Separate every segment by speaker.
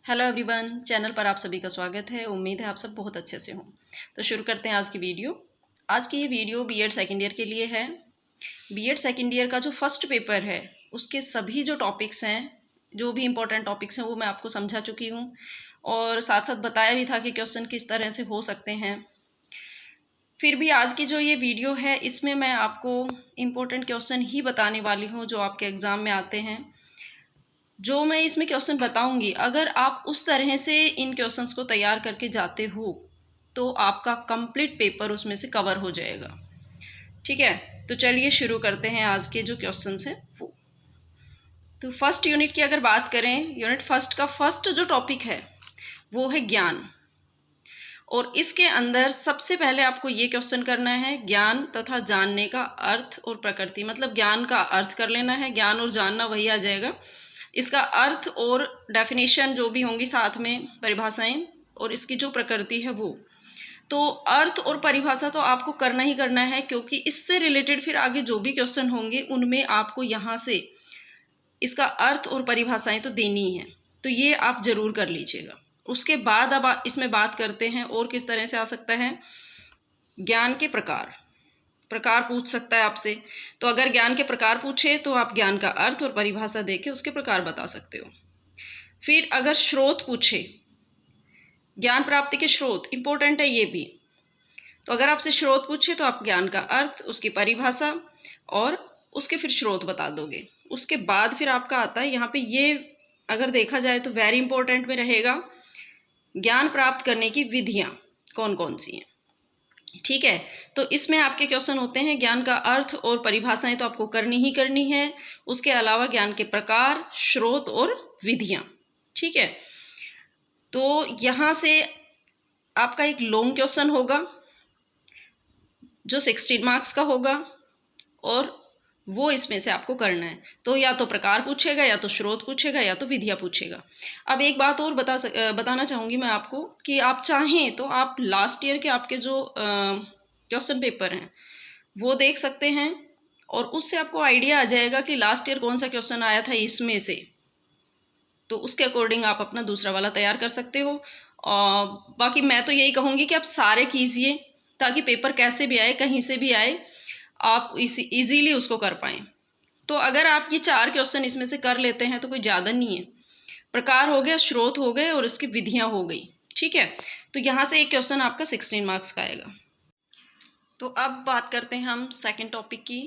Speaker 1: Hello everyone, channel पर आप सभी का स्वागत है। उम्मीद है आप सब बहुत अच्छे से हों। तो शुरू करते हैं आज की वीडियो। आज की ये वीडियो बीएड सेकेंड ईयर के लिए है। बीएड सेकेंड ईयर का जो फर्स्ट पेपर है उसके सभी जो टॉपिक्स हैं, जो भी इम्पोर्टेंट टॉपिक्स हैं, वो मैं आपको समझा चुकी हूँ और साथ साथ बताया भी था कि क्वेश्चन किस तरह से हो सकते हैं। फिर भी आज की जो ये वीडियो है इसमें मैं आपको इम्पोर्टेंट क्वेश्चन ही बताने वाली हूँ जो आपके एग्ज़ाम में आते हैं। जो मैं इसमें क्वेश्चन बताऊंगी, अगर आप उस तरह से इन क्वेश्चंस को तैयार करके जाते हो तो आपका कंप्लीट पेपर उसमें से कवर हो जाएगा। ठीक है, तो चलिए शुरू करते हैं आज के जो क्वेश्चंस हैं वो। तो फर्स्ट यूनिट की अगर बात करें, यूनिट फर्स्ट का फर्स्ट जो टॉपिक है वो है ज्ञान। और इसके अंदर सबसे पहले आपको ये क्वेश्चन करना है, ज्ञान तथा जानने का अर्थ और प्रकृति। मतलब ज्ञान का अर्थ कर लेना है, ज्ञान और जानना वही आ जाएगा। इसका अर्थ और डेफिनेशन जो भी होंगी साथ में परिभाषाएं, और इसकी जो प्रकृति है वो। तो अर्थ और परिभाषा तो आपको करना ही करना है, क्योंकि इससे रिलेटेड फिर आगे जो भी क्वेश्चन होंगे उनमें आपको यहाँ से इसका अर्थ और परिभाषाएं तो देनी है, तो ये आप जरूर कर लीजिएगा। उसके बाद अब इसमें बात करते हैं और किस तरह से आ सकता है। ज्ञान के प्रकार पूछ सकता है आपसे, तो अगर ज्ञान के प्रकार पूछे तो आप ज्ञान का अर्थ और परिभाषा देके उसके प्रकार बता सकते हो। फिर अगर स्रोत पूछे, ज्ञान प्राप्ति के स्रोत इंपॉर्टेंट है ये भी, तो अगर आपसे स्रोत पूछे तो आप ज्ञान का अर्थ, उसकी परिभाषा और उसके फिर स्रोत बता दोगे। उसके बाद फिर आपका आता है यहाँ पे, ये अगर देखा जाए तो वेरी इंपॉर्टेंट में रहेगा, ज्ञान प्राप्त करने की विधियां कौन कौन सी हैं। ठीक है, तो इसमें आपके क्वेश्चन होते हैं ज्ञान का अर्थ और परिभाषाएं तो आपको करनी ही करनी है, उसके अलावा ज्ञान के प्रकार, स्रोत और विधियां। ठीक है, तो यहां से आपका एक लॉन्ग क्वेश्चन होगा जो 16 मार्क्स का होगा और वो इसमें से आपको करना है। तो या तो प्रकार पूछेगा, या तो स्रोत पूछेगा, या तो विधियां पूछेगा। अब एक बात और बताना चाहूँगी मैं आपको कि आप चाहें तो आप लास्ट ईयर के आपके जो क्वेश्चन पेपर हैं वो देख सकते हैं, और उससे आपको आइडिया आ जाएगा कि लास्ट ईयर कौन सा क्वेश्चन आया था इसमें से। तो उसके अकॉर्डिंग आप अपना दूसरा वाला तैयार कर सकते हो। और बाकी मैं तो यही कहूँगी कि आप सारे कीजिए, ताकि पेपर कैसे भी आए, कहीं से भी आए, आप इजीली उसको कर पाएँ। तो अगर आप ये 4 क्वेश्चन इसमें से कर लेते हैं तो कोई ज़्यादा नहीं है। प्रकार हो गया, स्रोत हो गए और इसकी विधियां हो गई। ठीक है, तो यहाँ से एक क्वेश्चन आपका 16 मार्क्स का आएगा। तो अब बात करते हैं हम सेकंड टॉपिक की।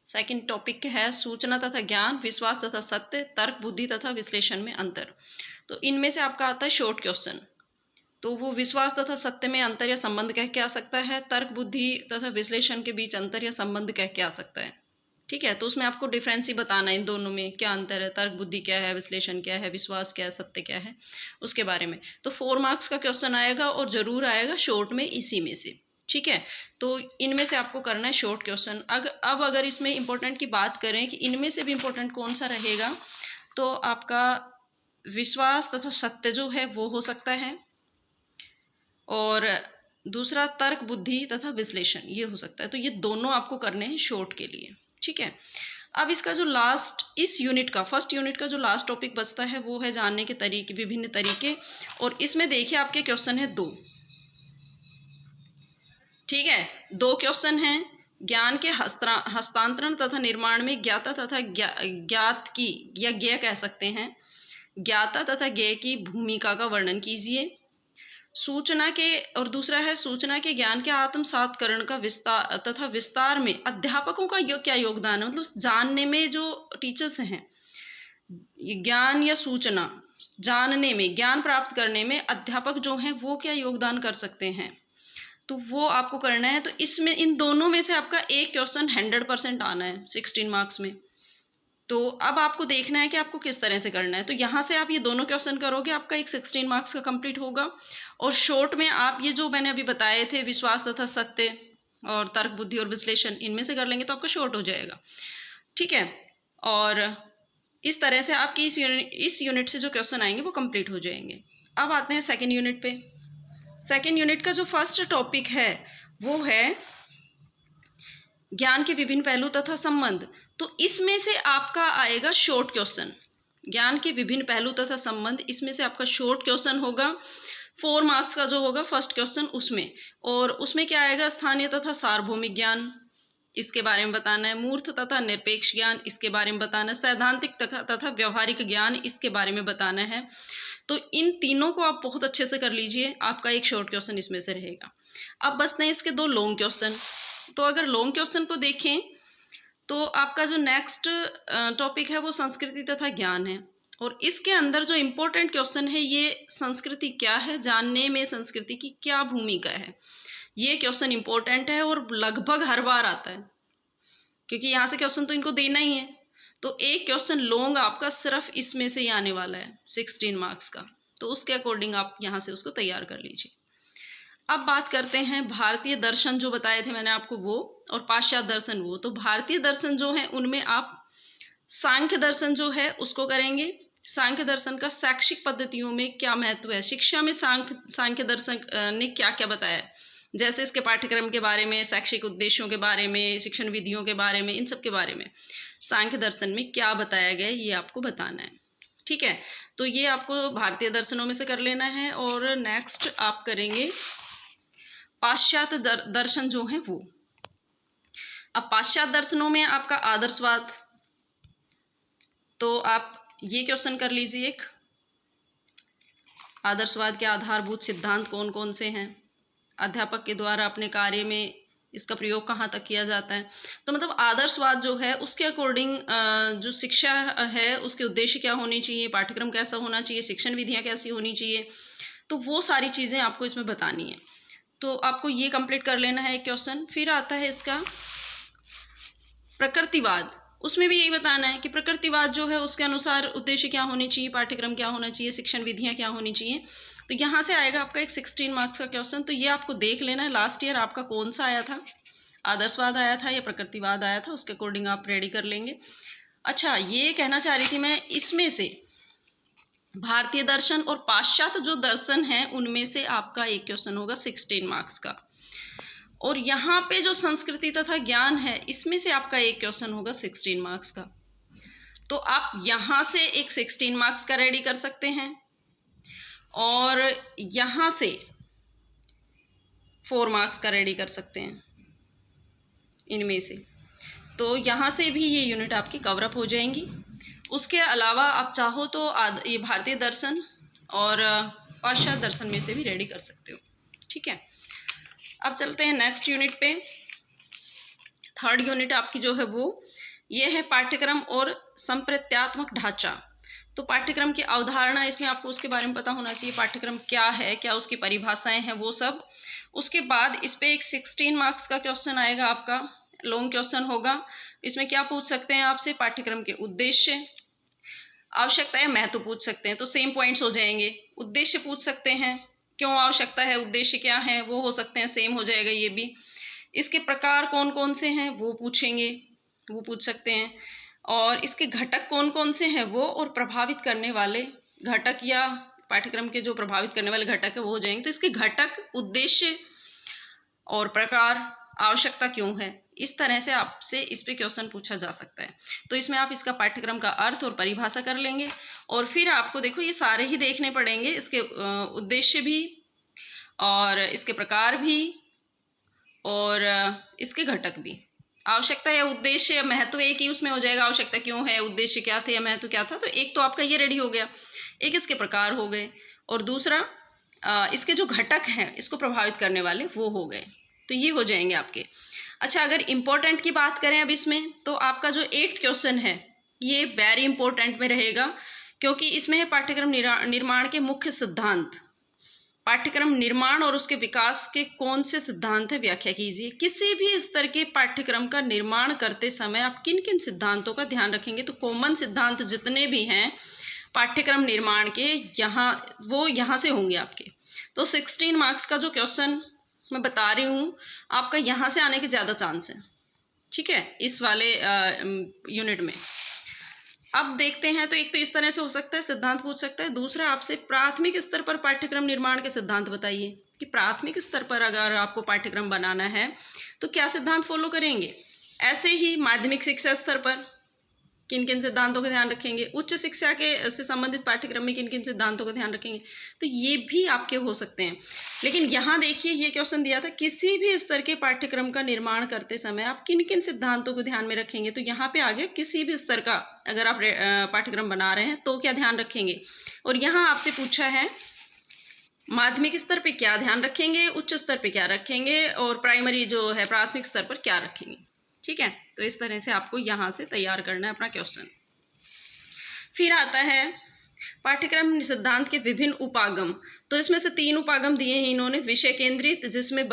Speaker 1: सेकंड टॉपिक है सूचना तथा ज्ञान, विश्वास तथा सत्य, तर्क बुद्धि तथा विश्लेषण में अंतर। तो इनमें से आपका आता है शॉर्ट क्वेश्चन, तो वो विश्वास तथा सत्य में अंतर या संबंध कह के आ सकता है, तर्क बुद्धि तथा विश्लेषण के बीच अंतर या संबंध कह के आ सकता है। ठीक है, तो उसमें आपको डिफरेंस ही बताना है, इन दोनों में क्या अंतर है, तर्क बुद्धि क्या है, विश्लेषण क्या है, विश्वास क्या है, सत्य क्या है, उसके बारे में। तो 4 मार्क्स का क्वेश्चन आएगा और जरूर आएगा शॉर्ट में इसी में से। ठीक है, तो इनमें से आपको करना है शॉर्ट क्वेश्चन। अब अगर इसमें इंपॉर्टेंट की बात करें कि इनमें से भी इंपॉर्टेंट कौन सा रहेगा, तो आपका विश्वास तथा सत्य जो है वो हो सकता है, और दूसरा तर्क बुद्धि तथा विश्लेषण ये हो सकता है। तो ये दोनों आपको करने हैं शॉर्ट के लिए। ठीक है, अब इसका जो लास्ट, इस यूनिट का, फर्स्ट यूनिट का जो लास्ट टॉपिक बचता है वो है जानने के तरीके, विभिन्न तरीके। और इसमें देखिए आपके क्वेश्चन है 2। ठीक है, 2 क्वेश्चन हैं। ज्ञान के हस्तांतरण तथा निर्माण में ज्ञाता तथा ज्ञात की, या ज्ञेय कह सकते हैं, ज्ञाता तथा ज्ञेय की भूमिका का वर्णन कीजिए। सूचना के, और दूसरा है सूचना के ज्ञान के आत्मसात्करण का विस्तार तथा विस्तार में अध्यापकों का क्या योगदान है। मतलब जानने में जो टीचर्स हैं, ज्ञान या सूचना जानने में, ज्ञान प्राप्त करने में अध्यापक जो हैं वो क्या योगदान कर सकते हैं, तो वो आपको करना है। तो इसमें इन दोनों में से आपका एक क्वेश्चन 100% आना है 16 मार्क्स में। तो अब आपको देखना है कि आपको किस तरह से करना है। तो यहाँ से आप ये दोनों क्वेश्चन करोगे, आपका एक 16 मार्क्स का कंप्लीट होगा। और शॉर्ट में आप ये जो मैंने अभी बताए थे, विश्वास तथा सत्य और तर्क बुद्धि और विश्लेषण, इनमें से कर लेंगे तो आपका शॉर्ट हो जाएगा। ठीक है, और इस तरह से आपकी इस यूनिट से जो क्वेश्चन आएंगे वो कंप्लीट हो जाएंगे। अब आते हैं सेकेंड यूनिट पे। सेकेंड यूनिट का जो फर्स्ट टॉपिक है वो है ज्ञान के विभिन्न पहलू तथा संबंध। तो इसमें से आपका आएगा शॉर्ट क्वेश्चन, ज्ञान के विभिन्न पहलू तथा संबंध, इसमें से आपका शॉर्ट क्वेश्चन होगा 4 मार्क्स का जो होगा फर्स्ट क्वेश्चन उसमें। और उसमें क्या आएगा, स्थानीय तथा सार्वभौमिक ज्ञान, इसके बारे में बताना है। मूर्त तथा निरपेक्ष ज्ञान, इसके बारे में बताना है। सैद्धांतिक तथा व्यवहारिक ज्ञान, इसके बारे में बताना है। तो इन तीनों को आप बहुत अच्छे से कर लीजिए, आपका एक शॉर्ट क्वेश्चन इसमें से रहेगा। अब बचते हैं इसके 2 लॉन्ग क्वेश्चन। तो अगर लॉन्ग क्वेश्चन को देखें तो आपका जो नेक्स्ट टॉपिक है वो संस्कृति तथा ज्ञान है। और इसके अंदर जो इम्पोर्टेंट क्वेश्चन है ये संस्कृति क्या है, जानने में संस्कृति की क्या भूमिका है, ये क्वेश्चन इम्पोर्टेंट है और लगभग हर बार आता है, क्योंकि यहाँ से क्वेश्चन तो इनको देना ही है। तो एक क्वेश्चन लॉन्ग आपका सिर्फ इसमें से ही आने वाला है 16 मार्क्स का, तो उसके अकॉर्डिंग आप यहाँ से उसको तैयार कर लीजिए। अब बात करते हैं भारतीय दर्शन जो बताए थे मैंने आपको वो, और पाश्चात्य दर्शन वो। तो भारतीय दर्शन जो है उनमें आप सांख्य दर्शन जो है उसको करेंगे। सांख्य दर्शन का शैक्षिक पद्धतियों में क्या महत्व है, शिक्षा में सांख्य दर्शन ने क्या क्या बताया, जैसे इसके पाठ्यक्रम के बारे में, शैक्षिक उद्देश्यों के बारे में, शिक्षण विधियों के बारे में, इन सब के बारे में सांख्य दर्शन में क्या बताया गया ये आपको बताना है। ठीक है, तो ये आपको भारतीय दर्शनों में से कर लेना है। और नेक्स्ट आप करेंगे पाश्चात्य दर्शन जो है वो। अब पाश्चात्य दर्शनों में आपका आदर्शवाद, तो आप ये क्वेश्चन कर लीजिए एक, आदर्शवाद के आधारभूत सिद्धांत कौन कौन से हैं, अध्यापक के द्वारा अपने कार्य में इसका प्रयोग कहाँ तक किया जाता है। तो मतलब आदर्शवाद जो है उसके अकॉर्डिंग जो शिक्षा है उसके उद्देश्य क्या होने चाहिए, पाठ्यक्रम कैसा होना चाहिए, शिक्षण विधियाँ कैसी होनी चाहिए, तो वो सारी चीज़ें आपको इसमें बतानी है। तो आपको ये कंप्लीट कर लेना है एक क्वेश्चन। फिर आता है इसका प्रकृतिवाद, उसमें भी यही बताना है कि प्रकृतिवाद जो है उसके अनुसार उद्देश्य क्या होने चाहिए, पाठ्यक्रम क्या होना चाहिए, शिक्षण विधियाँ क्या होनी चाहिए। तो यहाँ से आएगा आपका एक 16 मार्क्स का क्वेश्चन। तो ये आपको देख लेना है लास्ट ईयर आपका कौन सा आया था, आदर्शवाद आया था या प्रकृतिवाद आया था, उसके अकॉर्डिंग आप रेडी कर लेंगे। अच्छा, ये कहना चाह रही थी मैं, इसमें से भारतीय दर्शन और पाश्चात्य जो दर्शन है उनमें से आपका एक क्वेश्चन होगा 16 मार्क्स का। और यहाँ पे जो संस्कृति तथा ज्ञान है इसमें से आपका एक क्वेश्चन होगा 16 मार्क्स का। तो आप यहाँ से एक 16 मार्क्स का रेडी कर सकते हैं और यहाँ से 4 मार्क्स का रेडी कर सकते हैं इनमें से। तो यहाँ से भी ये यूनिट आपकी कवर अप हो जाएंगी। उसके अलावा आप चाहो तो ये भारतीय दर्शन और पाश्चात्य दर्शन में से भी रेडी कर सकते हो। ठीक है, अब चलते हैं नेक्स्ट यूनिट पे। थर्ड यूनिट आपकी जो है वो ये है पाठ्यक्रम और संप्रत्यात्मक ढांचा। तो पाठ्यक्रम की अवधारणा, इसमें आपको उसके बारे में पता होना चाहिए, पाठ्यक्रम क्या है, क्या उसकी परिभाषाएं हैं, वो सब। उसके बाद इस पे एक 16 मार्क्स का क्वेश्चन आएगा आपका, लॉन्ग क्वेश्चन होगा। इसमें क्या पूछ सकते हैं आपसे, पाठ्यक्रम के उद्देश्य, आवश्यकता या महत्व पूछ सकते हैं, तो सेम पॉइंट्स हो जाएंगे। उद्देश्य पूछ सकते हैं, क्यों आवश्यकता है, उद्देश्य क्या है, वो हो सकते हैं, सेम हो जाएगा ये भी। इसके प्रकार कौन कौन से हैं वो पूछेंगे, वो पूछ सकते हैं। और इसके घटक कौन कौन से हैं वो, और प्रभावित करने वाले घटक या पाठ्यक्रम के जो प्रभावित करने वाले घटक है वो हो जाएंगे। तो इसके घटक, उद्देश्य और प्रकार, आवश्यकता क्यों है, इस तरह से आपसे इस पे क्वेश्चन पूछा जा सकता है। तो इसमें आप इसका पाठ्यक्रम का अर्थ और परिभाषा कर लेंगे। और फिर आपको देखो ये सारे ही देखने पड़ेंगे, इसके उद्देश्य भी और इसके प्रकार भी और इसके घटक भी। आवश्यकता या उद्देश्य या महत्व एक ही उसमें हो जाएगा, आवश्यकता क्यों है, उद्देश्य क्या थे या महत्व क्या था। तो एक तो आपका ये रेडी हो गया, एक इसके प्रकार हो गए, और दूसरा इसके जो घटक हैं इसको प्रभावित करने वाले वो हो गए। तो ये हो जाएंगे आपके। अच्छा, अगर इम्पोर्टेंट की बात करें अब इसमें, तो आपका जो 8th क्वेश्चन है ये वेरी इंपॉर्टेंट में रहेगा, क्योंकि इसमें है पाठ्यक्रम निर्माण के मुख्य सिद्धांत। पाठ्यक्रम निर्माण और उसके विकास के कौन से सिद्धांत है, व्याख्या कीजिए। किसी भी स्तर के पाठ्यक्रम का निर्माण करते समय आप किन किन सिद्धांतों का ध्यान रखेंगे। तो कॉमन सिद्धांत जितने भी हैं पाठ्यक्रम निर्माण के, वो यहाँ से होंगे आपके। तो 16 मार्क्स का जो क्वेश्चन मैं बता रही हूँ आपका यहाँ से आने के ज़्यादा चांस है। ठीक है, इस वाले यूनिट में। अब देखते हैं, तो एक तो इस तरह से हो सकता है, सिद्धांत पूछ सकता है। दूसरा आपसे प्राथमिक स्तर पर पाठ्यक्रम निर्माण के सिद्धांत बताइए, कि प्राथमिक स्तर पर अगर आपको पाठ्यक्रम बनाना है तो क्या सिद्धांत फॉलो करेंगे। ऐसे ही माध्यमिक शिक्षा स्तर पर किन किन सिद्धांतों का ध्यान रखेंगे, उच्च शिक्षा के से संबंधित पाठ्यक्रम में किन किन सिद्धांतों का ध्यान रखेंगे, तो ये भी आपके हो सकते हैं। लेकिन यहाँ देखिए ये क्वेश्चन दिया था किसी भी स्तर के पाठ्यक्रम का निर्माण करते समय आप किन किन सिद्धांतों को ध्यान में रखेंगे, तो यहाँ पे आगे किसी भी स्तर का अगर आप पाठ्यक्रम बना रहे हैं तो क्या ध्यान रखेंगे। और यहाँ आपसे पूछा है माध्यमिक स्तर पे क्या ध्यान रखेंगे, उच्च स्तर पे क्या रखेंगे, और प्राइमरी जो है प्राथमिक स्तर पर क्या रखेंगे। ठीक है, तो इस तरह से आपको यहाँ से तैयार करना है अपना क्वेश्चन। फिर आता है पाठ्यक्रम सिद्धांत के विभिन्न उपागम। तो इसमें से 3 उपागम दिए हैं इन्होंने। विषय केंद्रित, जिसमें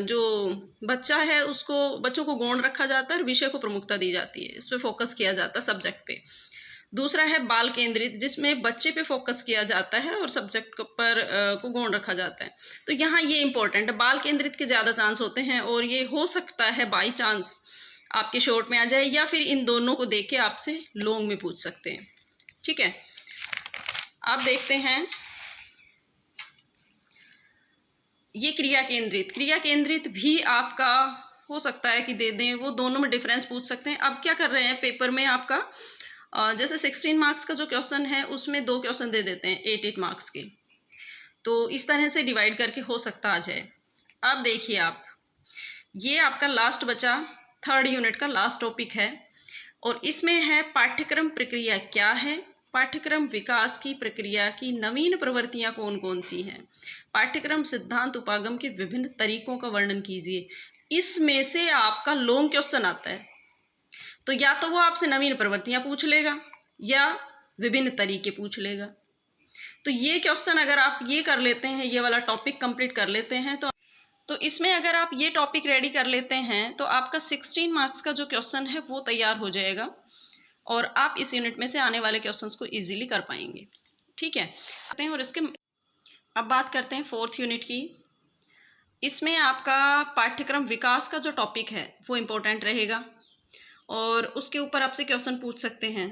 Speaker 1: जो बच्चा है उसको बच्चों को गौण रखा जाता है और विषय को प्रमुखता दी जाती है, इस पर फोकस किया जाता है सब्जेक्ट पे। दूसरा है बाल केंद्रित, जिसमें बच्चे पे फोकस किया जाता है और सब्जेक्ट पर को गौण रखा जाता है। तो यहाँ ये इंपॉर्टेंट है, बाल केंद्रित के ज़्यादा चांस होते हैं और ये हो सकता है बाई चांस आपके शॉर्ट में आ जाए, या फिर इन दोनों को देख के आपसे लॉन्ग में पूछ सकते हैं। ठीक है, आप देखते हैं ये क्रिया केंद्रित। क्रिया केंद्रित भी आपका हो सकता है कि दे दें, वो दोनों में डिफरेंस पूछ सकते हैं। अब क्या कर रहे हैं पेपर में आपका जैसे 16 मार्क्स का जो क्वेश्चन है उसमें 2 क्वेश्चन दे देते हैं 8 मार्क्स के, तो इस तरह से डिवाइड करके हो सकता आ जाए। अब देखिए आप, ये आपका लास्ट बचा 3rd यूनिट का लास्ट टॉपिक है और इसमें है पाठ्यक्रम प्रक्रिया क्या है, पाठ्यक्रम विकास की प्रक्रिया की नवीन प्रवृत्तियां कौन कौन सी हैं, पाठ्यक्रम सिद्धांत उपागम के विभिन्न तरीकों का वर्णन कीजिए। इसमें से आपका लॉन्ग क्वेश्चन आता है, तो या तो वो आपसे नवीन प्रवृत्तियां पूछ लेगा या विभिन्न तरीके पूछ लेगा। तो ये क्वेश्चन अगर आप ये कर लेते हैं, ये वाला टॉपिक कंप्लीट कर लेते हैं, तो इसमें अगर आप ये टॉपिक रेडी कर लेते हैं तो आपका 16 मार्क्स का जो क्वेश्चन है वो तैयार हो जाएगा और आप इस यूनिट में से आने वाले क्वेश्चंस को इजीली कर पाएंगे। ठीक है, और इसके अब बात करते हैं 4th यूनिट की। इसमें आपका पाठ्यक्रम विकास का जो टॉपिक है वो इम्पोर्टेंट रहेगा और उसके ऊपर आपसे क्वेश्चन पूछ सकते हैं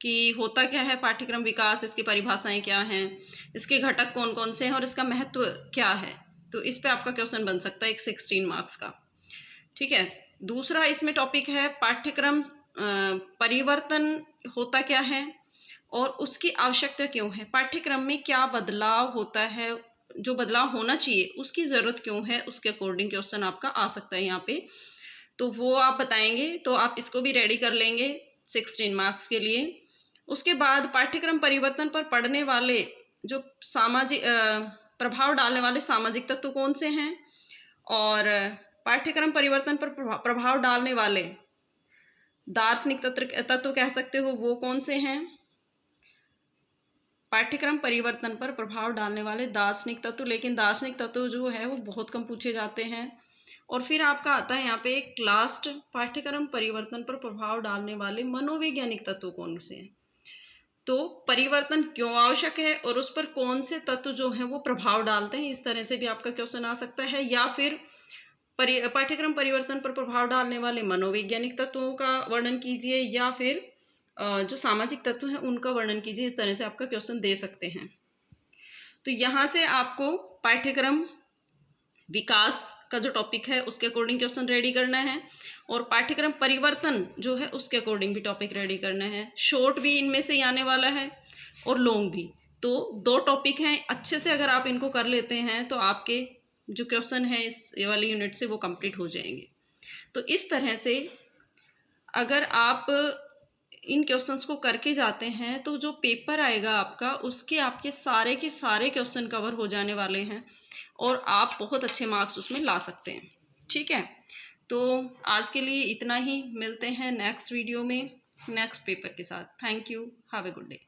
Speaker 1: कि होता क्या है पाठ्यक्रम विकास, इसकी परिभाषाएं क्या हैं, इसके घटक कौन कौन से हैं और इसका महत्व क्या है। तो इस पे आपका क्वेश्चन बन सकता है एक 16 मार्क्स का। ठीक है, दूसरा इसमें टॉपिक है पाठ्यक्रम परिवर्तन होता क्या है और उसकी आवश्यकता क्यों है, पाठ्यक्रम में क्या बदलाव होता है, जो बदलाव होना चाहिए उसकी ज़रूरत क्यों है, उसके अकॉर्डिंग क्वेश्चन आपका आ सकता है यहाँ पे, तो वो आप बताएंगे। तो आप इसको भी रेडी कर लेंगे 16 मार्क्स के लिए। उसके बाद पाठ्यक्रम परिवर्तन पर पढ़ने वाले जो सामाजिक प्रभाव डालने वाले सामाजिक तत्व कौन से हैं और पाठ्यक्रम परिवर्तन पर प्रभाव डालने वाले दार्शनिक तत्व कह सकते हो वो कौन से हैं। पाठ्यक्रम परिवर्तन पर प्रभाव डालने वाले दार्शनिक तत्व, लेकिन दार्शनिक तत्व जो है वो बहुत कम पूछे जाते हैं। और फिर आपका आता है यहाँ पे एक लास्ट, पाठ्यक्रम परिवर्तन पर प्रभाव डालने वाले मनोवैज्ञानिक तत्व कौन से हैं, तो परिवर्तन क्यों आवश्यक है और उस पर कौन से तत्व जो हैं वो प्रभाव डालते हैं। इस तरह से भी आपका क्वेश्चन आ सकता है। या फिर पाठ्यक्रम परिवर्तन पर प्रभाव डालने वाले मनोवैज्ञानिक तत्वों का वर्णन कीजिए या फिर जो सामाजिक तत्व हैं उनका वर्णन कीजिए। इस तरह से आपका क्वेश्चन दे सकते हैं। तो यहाँ से आपको पाठ्यक्रम विकास का जो टॉपिक है उसके अकॉर्डिंग क्वेश्चन रेडी करना है और पाठ्यक्रम परिवर्तन जो है उसके अकॉर्डिंग भी टॉपिक रेडी करना है। शॉर्ट भी इनमें से आने वाला है और लॉन्ग भी, तो 2 टॉपिक हैं। अच्छे से अगर आप इनको कर लेते हैं तो आपके जो क्वेश्चन है इस वाली यूनिट से वो कंप्लीट हो जाएंगे। तो इस तरह से अगर आप इन क्वेश्चंस को करके जाते हैं तो जो पेपर आएगा आपका उसके आपके सारे के सारे क्वेश्चन कवर हो जाने वाले हैं और आप बहुत अच्छे मार्क्स उसमें ला सकते हैं। ठीक है, तो आज के लिए इतना ही। मिलते हैं नेक्स्ट वीडियो में नेक्स्ट पेपर के साथ। Thank you, have a good day.